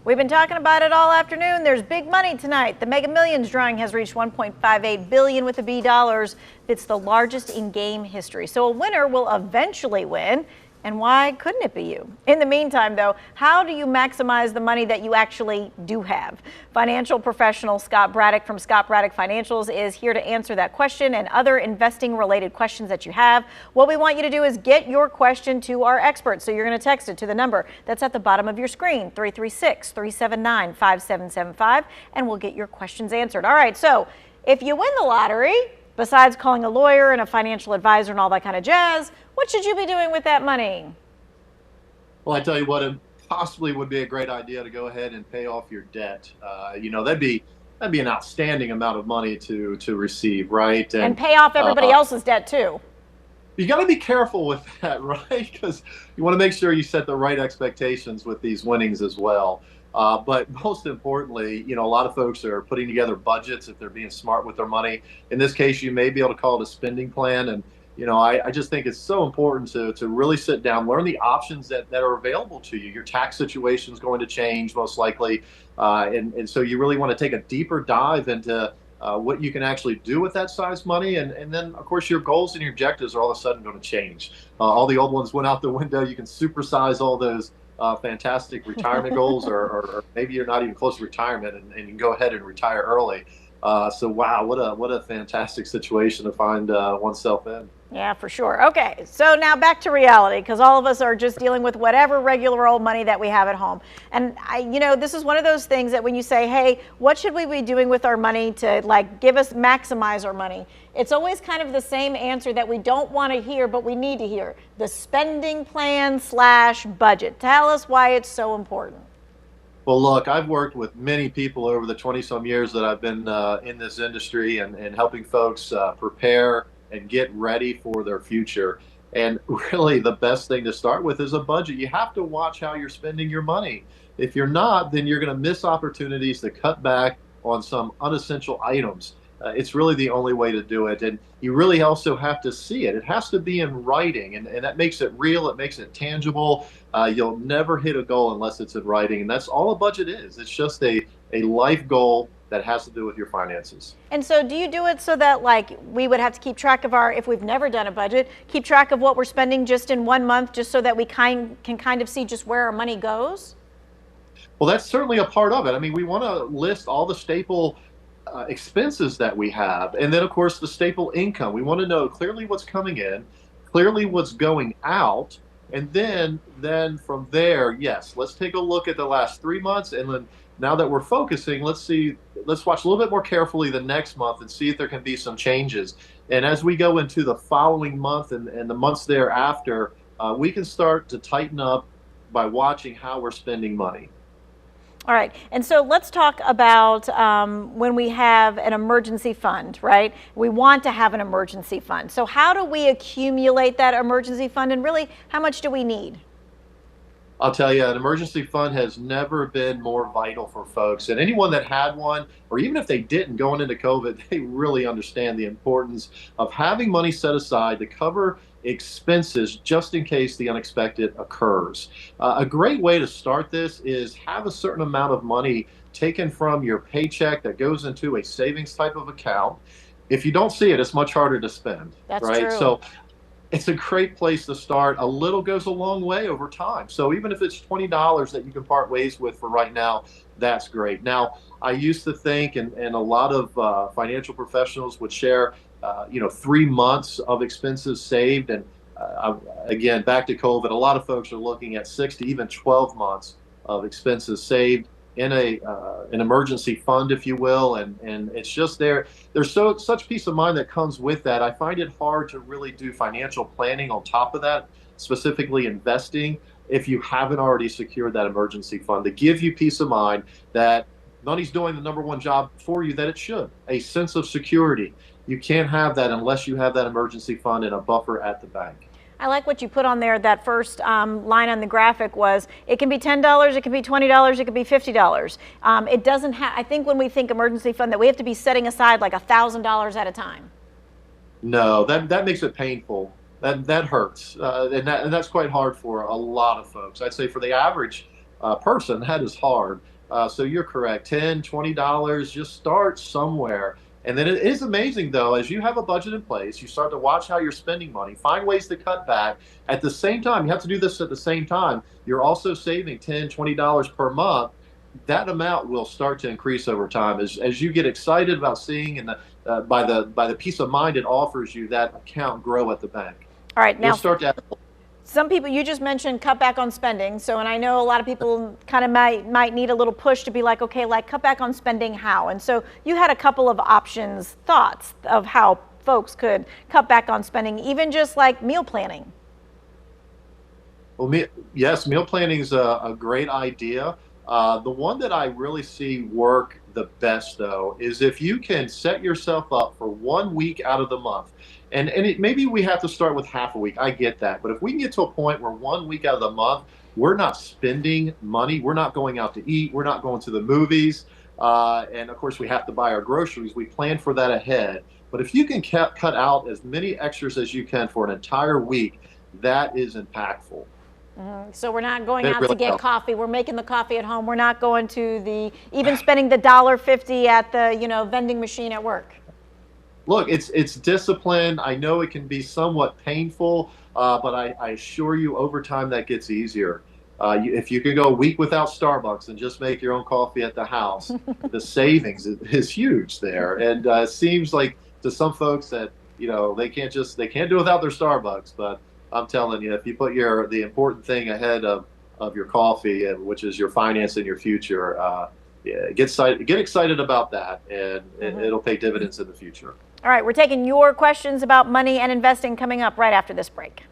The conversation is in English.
We've been talking about it all afternoon. There's big money tonight. The Mega Millions drawing has reached $1.58 billion with the B dollars. It's the largest in game history. So a winner will eventually win. And why couldn't it be you? In the meantime, though, how do you maximize the money that you actually do have? Financial professional Scott Braddock from Scott Braddock Financials is here to answer that question and other investing related questions that you have. What we want you to do is get your question to our experts. So you're going to text it to the number that's at the bottom of your screen, 336-379-5775, and we'll get your questions answered. All right, so if you win the lottery, besides calling a lawyer and a financial advisor and all that kind of jazz, what should you be doing with that money? Well, I tell you what, it possibly would be a great idea to go ahead and pay off your debt. That'd be an outstanding amount of money to receive, right? And pay off everybody else's debt too. You got to be careful with that, right? Because you want to make sure you set the right expectations with these winnings as well. But most importantly, a lot of folks are putting together budgets if they're being smart with their money. In this case, you may be able to call it a spending plan. And, I just think it's so important to really sit down, learn the options that are available to you. Your tax situation is going to change most likely. And so you really want to take a deeper dive into what you can actually do with that size money. And then, of course, your goals and your objectives are all of a sudden going to change. All the old ones went out the window. You can supersize all those fantastic retirement goals, or maybe you're not even close to retirement and you can go ahead and retire early. So wow, what a fantastic situation to find oneself in. Yeah, for sure. Okay, so now back to reality, because all of us are just dealing with whatever regular old money that we have at home. And this is one of those things that when you say, hey, what should we be doing with our money to maximize our money? It's always kind of the same answer that we don't want to hear, but we need to hear. The spending plan / budget. Tell us why it's so important. Well, look, I've worked with many people over the 20-some years that I've been in this industry and helping folks prepare and get ready for their future. And really the best thing to start with is a budget. You have to watch how you're spending your money. If you're not, then you're going to miss opportunities to cut back on some unessential items. It's really the only way to do it. And you really also have to see it. It has to be in writing, and that makes it real. It makes it tangible. You'll never hit a goal unless it's in writing. And that's all a budget is. It's just a life goal that has to do with your finances. And so do you do it so that we would have to keep track of if we've never done a budget, keep track of what we're spending just in 1 month, just so that we can kind of see just where our money goes? Well, that's certainly a part of it. I mean, we want to list all the staple expenses that we have. And then, of course, the staple income. We want to know clearly what's coming in, clearly what's going out. And then from there, yes, let's take a look at the last 3 months. And then now that we're focusing, let's watch a little bit more carefully the next month and see if there can be some changes. And as we go into the following month and the months thereafter, we can start to tighten up by watching how we're spending money. All right. And so let's talk about when we have an emergency fund, right? We want to have an emergency fund. So how do we accumulate that emergency fund, and really how much do we need? I'll tell you, an emergency fund has never been more vital for folks. And anyone that had one, or even if they didn't going into COVID, they really understand the importance of having money set aside to cover expenses just in case the unexpected occurs. A great way to start this is have a certain amount of money taken from your paycheck that goes into a savings type of account. If you don't see it, it's much harder to spend. That's right? True. So it's a great place to start. A little goes a long way over time. So even if it's $20 that you can part ways with for right now, that's great. Now, I used to think, and a lot of financial professionals would share, 3 months of expenses saved. And again, back to COVID, a lot of folks are looking at 6 to even 12 months of expenses saved in an emergency fund, if you will, and it's just there's such peace of mind that comes with that. I find it hard to really do financial planning on top of that, specifically investing, if you haven't already secured that emergency fund, to give you peace of mind that money's doing the number one job for you that it should, a sense of security. You can't have that unless you have that emergency fund and a buffer at the bank. I like what you put on there. That first line on the graphic was, it can be $10, it can be $20, it can be $50. It doesn't have, I think when we think emergency fund, that we have to be setting aside like $1,000 at a time. No, that makes it painful. That hurts. And that's quite hard for a lot of folks. I'd say for the average person, that is hard. So you're correct. $10, $20, just start somewhere. And then it is amazing, though, as you have a budget in place, you start to watch how you're spending money, find ways to cut back. At the same time, you have to do this at the same time. You're also saving $10, $20 per month. That amount will start to increase over time as you get excited about seeing and by the peace of mind it offers you that account grow at the bank. All right, You'll now start to. some people, you just mentioned cut back on spending. So, and I know a lot of people kind of might need a little push to be like, okay, like cut back on spending how? And so you had a couple of options, thoughts of how folks could cut back on spending, even just like meal planning. Well, yes, meal planning is a great idea. The one that I really see work the best, though, is if you can set yourself up for 1 week out of the month. Maybe we have to start with half a week. I get that. But if we can get to a point where 1 week out of the month, we're not spending money, we're not going out to eat, we're not going to the movies. And of course, we have to buy our groceries. We plan for that ahead. But if you can cut out as many extras as you can for an entire week, that is impactful. So we're not going It out to really get helps. coffee. We're making the coffee at home. We're not going to even spending the $1.50 at the, vending machine at work. Look, it's discipline. I know it can be somewhat painful, but I assure you, over time that gets easier. If you can go a week without Starbucks and just make your own coffee at the house, the savings is huge there. And it seems like to some folks that they can't do without their Starbucks. But I'm telling you, if you put the important thing ahead of your coffee, and which is your finance and your future, yeah, get excited about that, and it'll pay dividends in the future. All right, we're taking your questions about money and investing coming up right after this break.